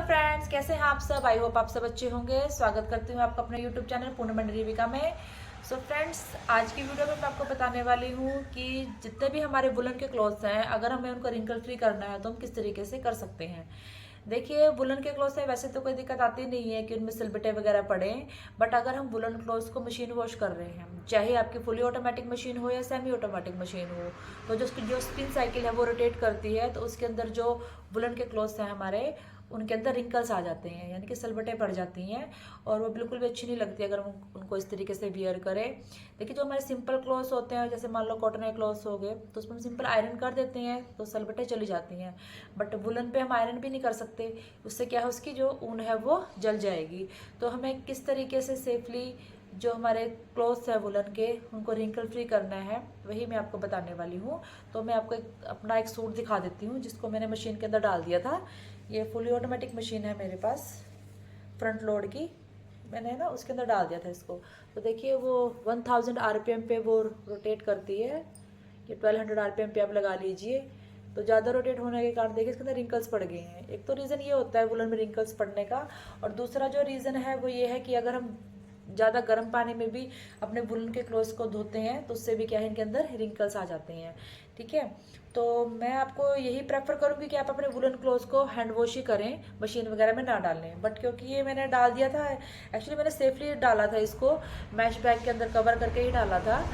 Friends, कैसे हैं आप सब। आई होप आप सब अच्छे होंगे। स्वागत करती हूँ आपका अपने यूट्यूब चैनल पूनम मंडरीविका में। सो फ्रेंड्स, आज की वीडियो में मैं आपको बताने वाली हूँ कि जितने भी हमारे वुलन के क्लॉथ्स हैं, अगर हमें उनको रिंकल फ्री करना है तो हम किस तरीके से कर सकते हैं। देखिए, वुलन के क्लॉथ्स है वैसे तो कोई दिक्कत आती नहीं है कि उनमें सिलबटे वगैरह पड़े, बट अगर हम वुलन क्लॉथ्स को मशीन वॉश कर रहे हैं, चाहे आपकी फुली ऑटोमेटिक मशीन हो या सेमी ऑटोमेटिक मशीन हो, तो जो स्पिन साइकिल है वो रोटेट करती है, तो उसके अंदर जो वुलन के क्लॉथ्स हैं हमारे, उनके अंदर रिंकल्स आ जाते हैं, यानी कि सलबटें पड़ जाती हैं और वो बिल्कुल भी अच्छी नहीं लगती अगर हम उनको इस तरीके से वियर करें। देखिए, जो हमारे सिंपल क्लॉथ्स होते हैं, जैसे मान लो कॉटन के क्लॉथ्स हो गए, तो उसमें हम सिंपल आयरन कर देते हैं तो सलबटें चली जाती हैं। बट वुलन पे हम आयरन भी नहीं कर सकते, उससे क्या है, उसकी जो ऊन है वो जल जाएगी। तो हमें किस तरीके से सेफली जो हमारे क्लॉथ्स है वुलन के, उनको रिंकल फ्री करना है, वही मैं आपको बताने वाली हूँ। तो मैं आपको अपना एक सूट दिखा देती हूँ जिसको मैंने मशीन के अंदर डाल दिया था। ये फुली ऑटोमेटिक मशीन है मेरे पास, फ्रंट लोड की। मैंने ना उसके अंदर डाल दिया था इसको। तो देखिए, वो 1000 आरपीएम पे वो रोटेट करती है। ये 1200 आरपीएम पे आप लगा लीजिए। तो ज़्यादा रोटेट होने के कारण देखिए इसके अंदर रिंकल्स पड़ गए हैं। एक तो रीज़न ये होता है वुलन में रिंकल्स पड़ने का, और दूसरा जो रीज़न है वो ये है कि अगर हम ज़्यादा गर्म पानी में भी अपने वुलन के क्लोथ्स को धोते हैं तो उससे भी क्या है, इनके अंदर रिंकल्स आ जाते हैं। ठीक है, तो मैं आपको यही प्रेफर करूंगी कि आप अपने वुलन क्लोथ्स को हैंड वॉश ही करें, मशीन वगैरह में ना डालें। बट क्योंकि ये मैंने डाल दिया था, एक्चुअली मैंने सेफली डाला था इसको, मैश बैग के अंदर कवर करके ही डाला था।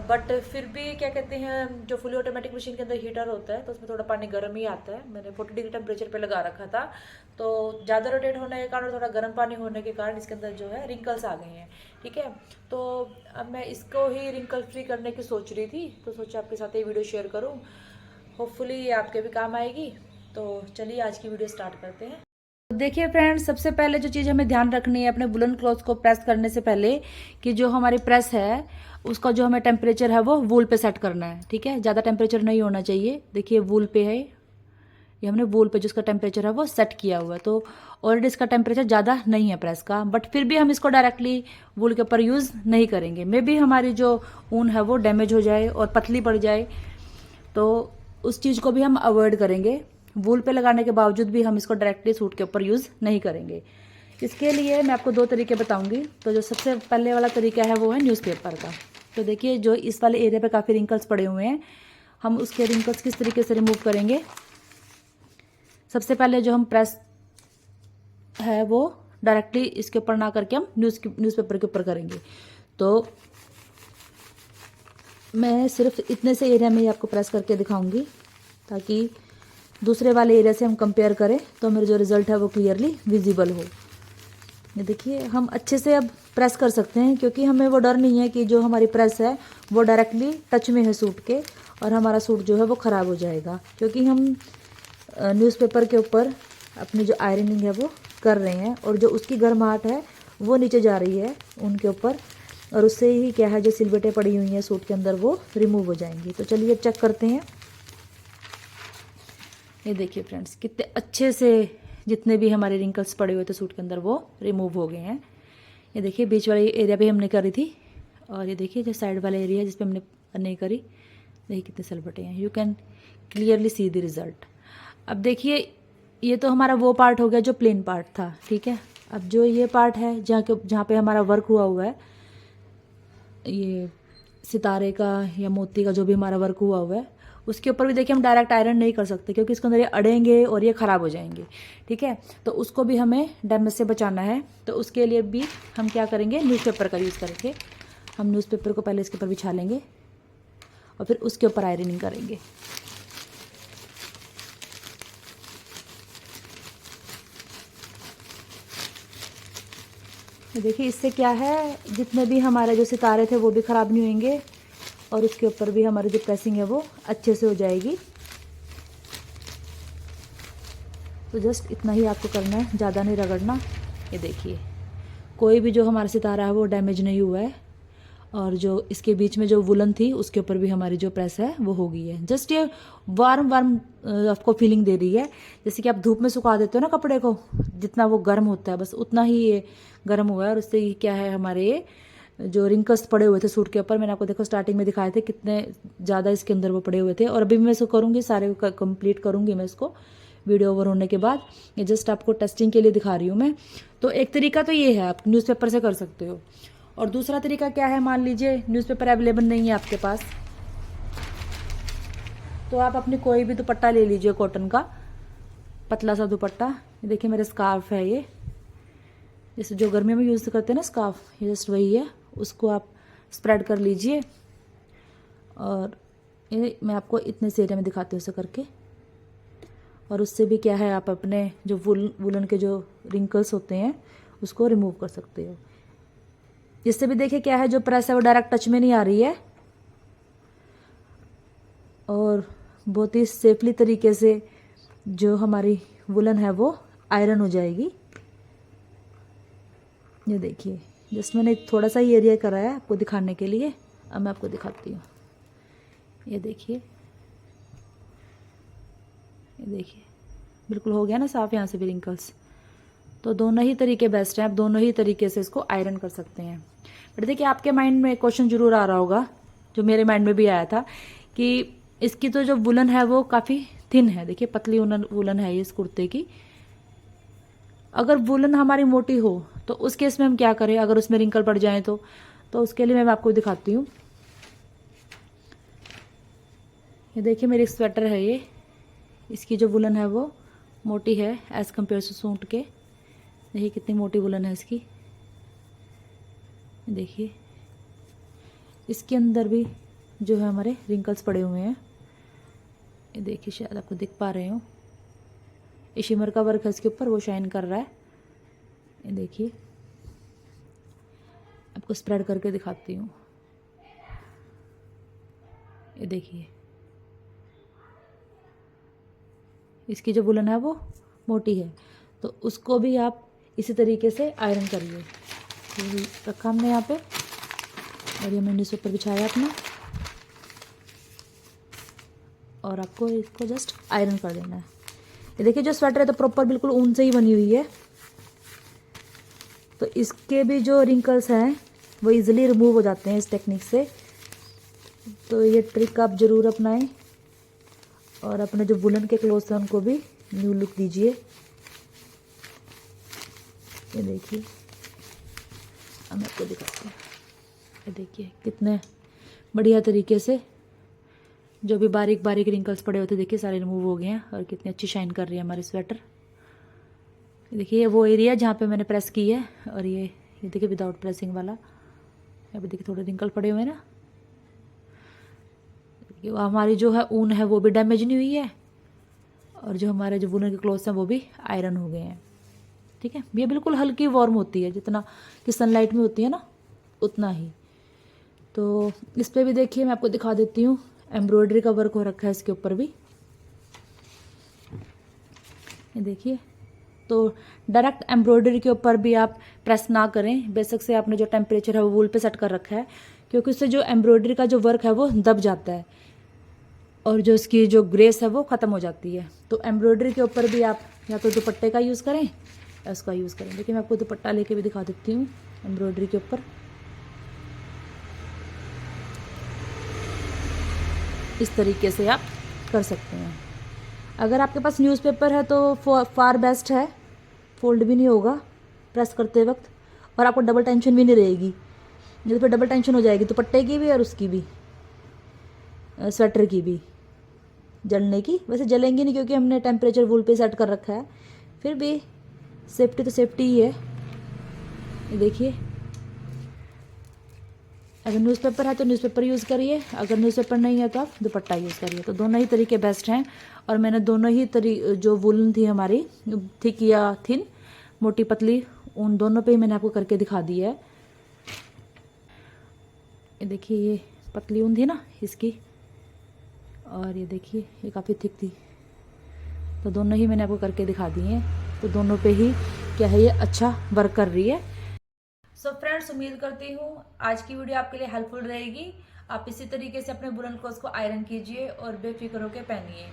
बट फिर भी क्या कहते हैं, जो फुली ऑटोमेटिक मशीन के अंदर हीटर होता है तो उसमें थोड़ा पानी गर्म ही आता है। मैंने 40 डिग्री टेम्परेचर पे लगा रखा था, तो ज़्यादा रोटेट होने के कारण, थोड़ा गर्म पानी होने के कारण इसके अंदर जो है रिंकल्स आ गए हैं। ठीक है, तो अब मैं इसको ही रिंकल फ्री करने की सोच रही थी, तो सोचा आपके साथ ये वीडियो शेयर करूं। होपफुली ये आपके भी काम आएगी। तो चलिए आज की वीडियो स्टार्ट करते हैं। देखिए फ्रेंड्स, सबसे पहले जो चीज़ हमें ध्यान रखनी है अपने वुलन क्लॉथ को प्रेस करने से पहले, कि जो हमारी प्रेस है उसका जो हमें टेम्परेचर है वो वूल पे सेट करना है। ठीक है, ज़्यादा टेम्परेचर नहीं होना चाहिए। देखिए, वूल पे है, ये हमने वूल पे जिसका टेम्परेचर है वो सेट किया हुआ है। तो ऑलरेडी इसका टेम्परेचर ज़्यादा नहीं है प्रेस का, बट फिर भी हम इसको डायरेक्टली वूल के ऊपर यूज़ नहीं करेंगे। मे बी हमारी जो ऊन है वो डैमेज हो जाए और पतली पड़ जाए, तो उस चीज़ को भी हम अवॉइड करेंगे। वूल पे लगाने के बावजूद भी हम इसको डायरेक्टली सूट के ऊपर यूज़ नहीं करेंगे। इसके लिए मैं आपको 2 तरीके बताऊंगी। तो जो सबसे पहले वाला तरीका है वो है न्यूज़पेपर का। तो देखिए, जो इस वाले एरिया पे काफ़ी रिंकल्स पड़े हुए हैं, हम उसके रिंकल्स किस तरीके से रिमूव करेंगे। सबसे पहले जो हम प्रेस है वो डायरेक्टली इसके ऊपर ना करके हम न्यूज़पेपर के ऊपर करेंगे। तो मैं सिर्फ इतने से एरिया में ही आपको प्रेस करके दिखाऊंगी, ताकि दूसरे वाले एरिया से हम कंपेयर करें तो मेरे जो रिज़ल्ट है वो क्लियरली विजिबल हो। ये देखिए, हम अच्छे से अब प्रेस कर सकते हैं, क्योंकि हमें वो डर नहीं है कि जो हमारी प्रेस है वो डायरेक्टली टच में है सूट के और हमारा सूट जो है वो ख़राब हो जाएगा। क्योंकि हम न्यूज़पेपर के ऊपर अपनी जो आयरनिंग है वो कर रहे हैं, और जो उसकी गर्माहट है वो नीचे जा रही है उनके ऊपर, और उससे ही क्या है, जो सिलबटें पड़ी हुई हैं सूट के अंदर वो रिमूव हो जाएंगी। तो चलिए चेक करते हैं। ये देखिए फ्रेंड्स, कितने अच्छे से जितने भी हमारे रिंकल्स पड़े हुए थे सूट के अंदर वो रिमूव हो गए हैं। ये देखिए, बीच वाले एरिया पे हमने करी थी, और ये देखिए जो साइड वाला एरिया जिस पे हमने नहीं करी, देखिए कितने सिलबटे हैं। You can clearly see the result. अब देखिए, ये तो हमारा वो पार्ट हो गया जो प्लेन पार्ट था। ठीक है, अब जो ये पार्ट है जहाँ पे हमारा वर्क हुआ है, ये सितारे का या मोती का जो भी हमारा वर्क हुआ है, उसके ऊपर भी देखिए हम डायरेक्ट आयरन नहीं कर सकते, क्योंकि इसके अंदर ये अड़ेंगे और ये ख़राब हो जाएंगे। ठीक है, तो उसको भी हमें डैमेज से बचाना है। तो उसके लिए भी हम क्या करेंगे, न्यूज़पेपर का यूज़ करके हम न्यूज़पेपर को पहले इसके ऊपर बिछा लेंगे और फिर उसके ऊपर आयरनिंग करेंगे। देखिए, इससे क्या है, जितने भी हमारे जो सितारे थे वो भी ख़राब नहीं होंगे, और उसके ऊपर भी हमारी जो प्रेसिंग है वो अच्छे से हो जाएगी। तो जस्ट इतना ही आपको करना है, ज़्यादा नहीं रगड़ना। ये देखिए, कोई भी जो हमारा सितारा है वो डैमेज नहीं हुआ है, और जो इसके बीच में जो वुलन थी उसके ऊपर भी हमारी जो प्रेस है वो हो गई है। जस्ट ये वार्म आपको फीलिंग दे रही है, जैसे कि आप धूप में सुखा देते हो ना कपड़े को, जितना वो गर्म होता है बस उतना ही ये गर्म हुआ है। और उससे क्या है, हमारे ये जो रिंकल्स पड़े हुए थे सूट के ऊपर, मैंने आपको देखो स्टार्टिंग में दिखाए थे कितने ज़्यादा इसके अंदर वो पड़े हुए थे, और अभी मैं इसको करूँगी, सारे कंप्लीट करूँगी मैं इसको, वीडियो ओवर होने के बाद। ये जस्ट आपको टेस्टिंग के लिए दिखा रही हूँ मैं। तो एक तरीका तो ये है, आप न्यूज़पेपर से कर सकते हो। और दूसरा तरीका क्या है, मान लीजिए न्यूज़पेपर अवेलेबल नहीं है आपके पास, तो आप अपनी कोई भी दुपट्टा ले लीजिए कॉटन का, पतला सा दुपट्टा। ये देखिए मेरा स्कार्फ है, ये जैसे जो गर्मी में यूज़ करते हैं ना स्कार्फ, ये जस्ट वही है। उसको आप स्प्रेड कर लीजिए और ये मैं आपको इतने से एरिया में दिखाती हूँ उसे करके। और उससे भी क्या है, आप अपने जो वुलन के जो रिंकल्स होते हैं उसको रिमूव कर सकते हो। जिससे भी देखिए क्या है, जो प्रेस है वो डायरेक्ट टच में नहीं आ रही है और बहुत ही सेफली तरीके से जो हमारी वुलन है वो आयरन हो जाएगी। ये देखिए जस्ट मैंने थोड़ा सा ही एरिया करा है आपको दिखाने के लिए। अब मैं आपको दिखाती हूँ। ये देखिए, ये देखिए बिल्कुल हो गया ना साफ यहाँ से भी रिंकल्स। तो दोनों ही तरीके बेस्ट हैं, आप दोनों ही तरीके से इसको आयरन कर सकते हैं। बट देखिए आपके माइंड में क्वेश्चन जरूर आ रहा होगा, जो मेरे माइंड में भी आया था, कि इसकी तो जो वुलन है वो काफ़ी थिन है। देखिए पतली वुलन है ये इस कुर्ते की। अगर वुलन हमारी मोटी हो तो उस केस में हम क्या करें, अगर उसमें रिंकल पड़ जाए तो उसके लिए मैं आपको दिखाती हूँ। ये देखिए मेरी स्वेटर है ये, इसकी जो वुलन है वो मोटी है एज़ कम्पेयर टू सूट के। देखिए कितनी मोटी वुलन है इसकी। देखिए इसके अंदर भी जो है हमारे रिंकल्स पड़े हुए हैं। ये देखिए शायद आपको दिख पा रहे हो, ये शिमर का वर्क है इसके ऊपर, वो शाइन कर रहा है। ये देखिए आपको स्प्रेड करके दिखाती हूँ। ये देखिए इसकी जो वुलन है वो मोटी है, तो उसको भी आप इसी तरीके से आयरन करिए। ये रखा हमने यहाँ पे और ये मैंने न्यूज़पेपर बिछाया अपना, और आपको इसको जस्ट आयरन कर देना है। ये देखिए जो स्वेटर है तो प्रॉपर बिल्कुल ऊन से ही बनी हुई है, तो इसके भी जो रिंकल्स हैं वो इजीली रिमूव हो जाते हैं इस टेक्निक से। तो ये ट्रिक आप ज़रूर अपनाएं और अपने जो वुलन के क्लोथ्स हैं उनको भी न्यू लुक दीजिए। ये देखिए अब मैं आपको दिखाती हूँ। ये देखिए कितने बढ़िया तरीके से जो भी बारीक बारीक रिंकल्स पड़े होते देखिए सारे रिमूव हो गए हैं, और कितनी अच्छी शाइन कर रही है हमारी स्वेटर। देखिए ये वो एरिया जहाँ पे मैंने प्रेस की है, और ये देखिए विदाउट प्रेसिंग वाला। अभी देखिए थोड़े रिंकल पड़े हुए हैं ना। हमारी जो है ऊन है वो भी डैमेज नहीं हुई है, और जो हमारे जो वुलन के क्लॉथ्स हैं वो भी आयरन हो गए हैं। ठीक है, ये बिल्कुल हल्की वार्म होती है, जितना कि सनलाइट में होती है ना उतना ही। तो इस पर भी देखिए मैं आपको दिखा देती हूँ, एम्ब्रॉयडरी का वर्क हो रखा है इसके ऊपर भी। ये देखिए, तो डायरेक्ट एम्ब्रॉयडरी के ऊपर भी आप प्रेस ना करें। बेशक से आपने जो टेम्परेचर है वो वूल पे सेट कर रखा है, क्योंकि उससे जो एम्ब्रॉयडरी का जो वर्क है वो दब जाता है और जो इसकी जो ग्रेस है वो ख़त्म हो जाती है। तो एम्ब्रॉयडरी के ऊपर भी आप या तो दुपट्टे का यूज़ करें या उसका यूज़ करें। देखिए मैं आपको दुपट्टा लेके भी दिखा देती हूँ एम्ब्रॉयडरी के ऊपर। इस तरीके से आप कर सकते हैं। अगर आपके पास न्यूज़पेपर है तो फार बेस्ट है, फोल्ड भी नहीं होगा प्रेस करते वक्त, और आपको डबल टेंशन भी नहीं रहेगी। नहीं तो फिर डबल टेंशन हो जाएगी दुपट्टे की भी और उसकी भी, स्वेटर की भी जलने की। वैसे जलेंगी नहीं क्योंकि हमने टेम्परेचर वूल पे सेट कर रखा है, फिर भी सेफ्टी तो सेफ्टी ही है। ये देखिए अगर न्यूज़पेपर है तो न्यूज़पेपर यूज़ करिए, अगर न्यूज़पेपर नहीं है तो आप दुपट्टा यूज़ करिए। तो दोनों ही तरीके बेस्ट हैं, और मैंने दोनों ही जो वुलन थी हमारी, थिक या थिन, मोटी पतली, उन दोनों पे ही मैंने आपको करके दिखा दी है। ये देखिए ये पतली ऊन थी ना इसकी, और ये देखिए ये काफ़ी थिक थी, तो दोनों ही मैंने आपको करके दिखा दी हैं। तो दोनों पे ही क्या है ये अच्छा वर्क कर रही है। सो फ्रेंड्स, उम्मीद करती हूँ आज की वीडियो आपके लिए हेल्पफुल रहेगी। आप इसी तरीके से अपने वुलन क्लॉथ्स को आयरन कीजिए और बेफिक्र होकर पहनिए।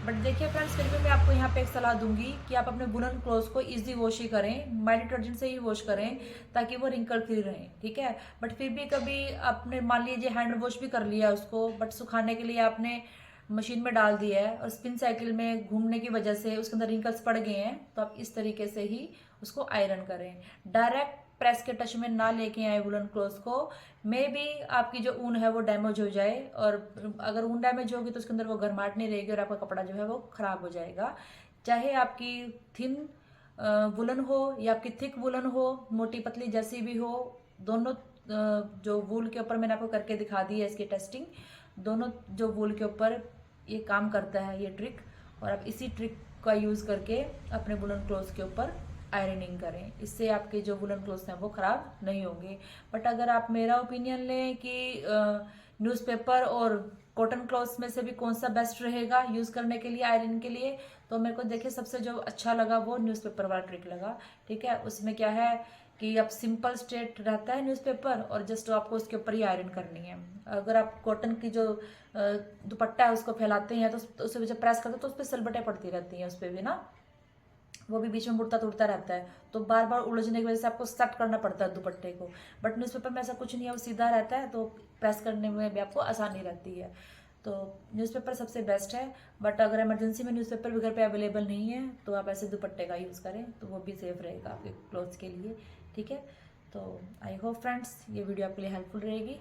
बट देखिए फ्रेंड्स, फिर भी मैं आपको यहाँ पे एक सलाह दूंगी कि आप अपने वुलन क्लॉथ्स को इजी वॉश ही करें, माइल्ड डिटर्जेंट से ही वॉश करें, ताकि वो रिंकल फ्री रहें। ठीक है, बट फिर भी कभी आपने मान लीजिए हैंड वॉश भी कर लिया उसको, बट सुखाने के लिए आपने मशीन में डाल दिया है और स्पिन साइकिल में घूमने की वजह से उसके अंदर रिंकल्स पड़ गए हैं, तो आप इस तरीके से ही उसको आयरन करें। डायरेक्ट प्रेस के टच में ना लेके आए वुलन क्लॉथ को। मे बी आपकी जो ऊन है वो डैमेज हो जाए, और अगर ऊन डैमेज होगी तो उसके अंदर वो गर्माहट नहीं रहेगी और आपका कपड़ा जो है वो खराब हो जाएगा। चाहे आपकी थिन वुलन हो या आपकी थिक वुलन हो, मोटी पतली जैसी भी हो, दोनों जो वूल के ऊपर मैंने आपको करके दिखा दी है इसकी टेस्टिंग, दोनों जो वूल के ऊपर ये काम करता है ये ट्रिक। और आप इसी ट्रिक का यूज़ करके अपने वुलन क्लोथ्स के ऊपर आयरनिंग करें, इससे आपके जो वुलन क्लोथ्स हैं वो ख़राब नहीं होंगे। बट अगर आप मेरा ओपिनियन लें कि न्यूज़पेपर और कॉटन क्लॉथ्स में से भी कौन सा बेस्ट रहेगा यूज़ करने के लिए, आयरन के लिए, तो मेरे को देखिए सबसे जो अच्छा लगा वो न्यूज़पेपर वाला ट्रिक लगा। ठीक है, उसमें क्या है कि आप सिंपल स्ट्रेट रहता है न्यूज़पेपर और जस्ट आपको उसके ऊपर ही आयरन करनी है। अगर आप कॉटन की जो दुपट्टा है उसको फैलाते हैं तो उसे जब प्रेस करते हैं तो उस पर सलबटें पड़ती रहती हैं, उस पर भी ना वो भी बीच में मुड़ता टूटता रहता है, तो बार बार उलझने की वजह से आपको सेट करना पड़ता है दुपट्टे को। बट न्यूज़पेपर में ऐसा कुछ नहीं है, वो सीधा रहता है, तो प्रेस करने में भी आपको आसानी रहती है। तो न्यूज़पेपर सबसे बेस्ट है। बट अगर इमरजेंसी में न्यूज़पेपर भी घर पे अवेलेबल नहीं है तो आप ऐसे दुपट्टे का यूज़ करें, तो वो भी सेफ रहेगा आपके क्लोथ्स के लिए। ठीक है, तो आई होप फ्रेंड्स ये वीडियो आपके लिए हेल्पफुल रहेगी।